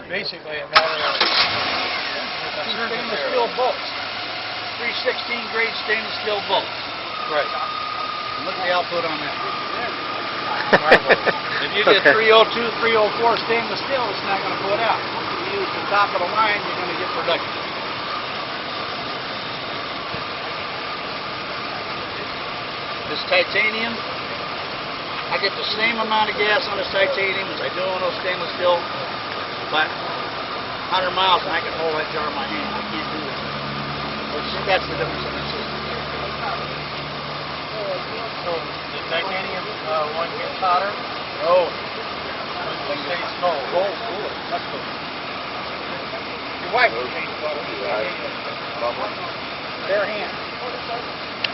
basically a matter of Stainless steel bolts. 316 grade stainless steel bolts. right. And look at the output on that. If you get 302, 304 stainless steel, it's not going to put out. If you use the top of the line, you're going to get production. This titanium, I get the same amount of gas on this titanium as I do on those stainless steel, but 100 miles and I can hold that jar in my hand. I can't do that. That's the difference in the system. So the titanium one gets hotter? No. It stays cold. Cool. That's cool. Your wife will change the water. Bare hand.